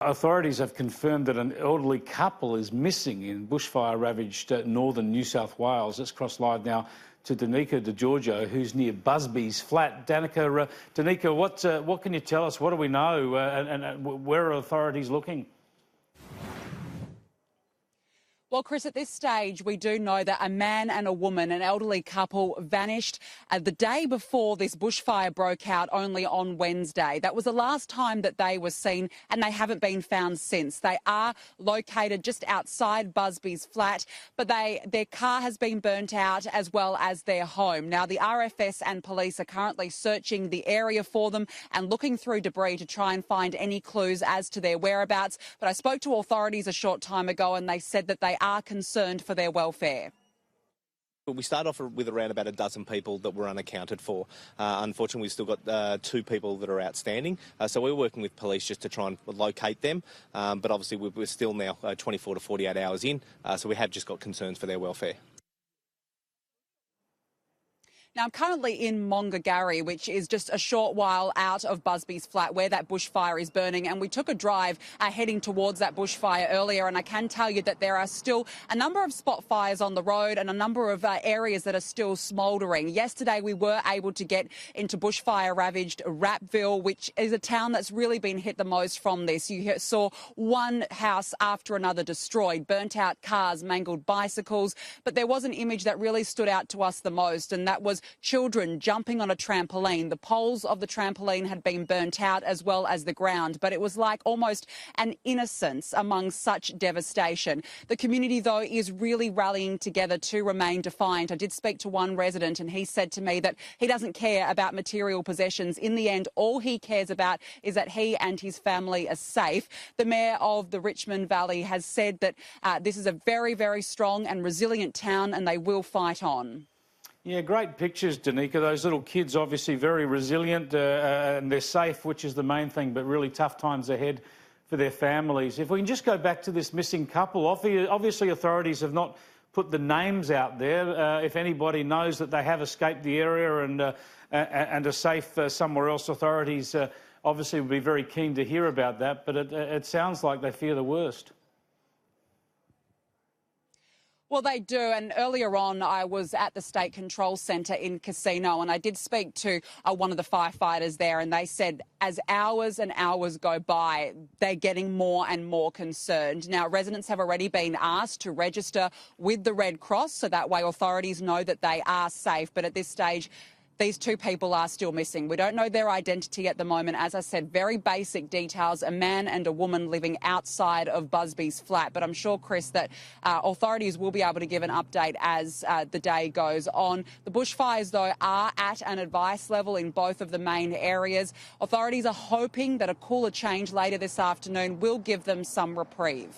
Authorities have confirmed that an elderly couple is missing in bushfire-ravaged northern New South Wales. Let's cross live now to Danica De Giorgio, who's near Busbys Flat. Danica, what can you tell us? What do we know, and where are authorities looking? Well, Chris, at this stage, we do know that a man and a woman, an elderly couple, vanished the day before this bushfire broke out, only on Wednesday. That was the last time that they were seen, and they haven't been found since. They are located just outside Busbys Flat, but their car has been burnt out, as well as their home. Now, the RFS and police are currently searching the area for them and looking through debris to try and find any clues as to their whereabouts. But I spoke to authorities a short time ago, and they said that they are concerned for their welfare. We start off with around about a dozen people that were unaccounted for. Unfortunately, we've still got 2 people that are outstanding. So we're working with police just to try and locate them. But obviously, we're still now 24 to 48 hours in. So we have just got concerns for their welfare. Now, I'm currently in Mongagarry, which is just a short while out of Busbys Flat, where that bushfire is burning. And we took a drive heading towards that bushfire earlier. And I can tell you that there are still a number of spot fires on the road and a number of areas that are still smouldering. Yesterday, we were able to get into bushfire-ravaged Rapville, which is a town that's really been hit the most from this. You saw one house after another destroyed, burnt out cars, mangled bicycles. But there was an image that really stood out to us the most, and that was children jumping on a trampoline. The poles of the trampoline had been burnt out, as well as the ground, but it was like almost an innocence among such devastation. The community, though, is really rallying together to remain defiant. I did speak to one resident, and he said to me that he doesn't care about material possessions. In the end, all he cares about is that he and his family are safe. The mayor of the Richmond Valley has said that this is a very, very strong and resilient town, and they will fight on. Yeah, great pictures, Danica. Those little kids obviously very resilient and they're safe, which is the main thing, but really tough times ahead for their families. If we can just go back to this missing couple, obviously authorities have not put the names out there. If anybody knows that they have escaped the area and are safe somewhere else, authorities obviously would be very keen to hear about that, but it sounds like they fear the worst. Well, they do. And earlier on, I was at the State Control Centre in Casino, and I did speak to one of the firefighters there, and they said as hours and hours go by, they're getting more and more concerned. Now, residents have already been asked to register with the Red Cross, so that way authorities know that they are safe. But at this stage, these 2 people are still missing. We don't know their identity at the moment. As I said, very basic details, a man and a woman living outside of Busbys Flat. But I'm sure, Chris, that authorities will be able to give an update as the day goes on. The bushfires, though, are at an advice level in both of the main areas. Authorities are hoping that a cooler change later this afternoon will give them some reprieve.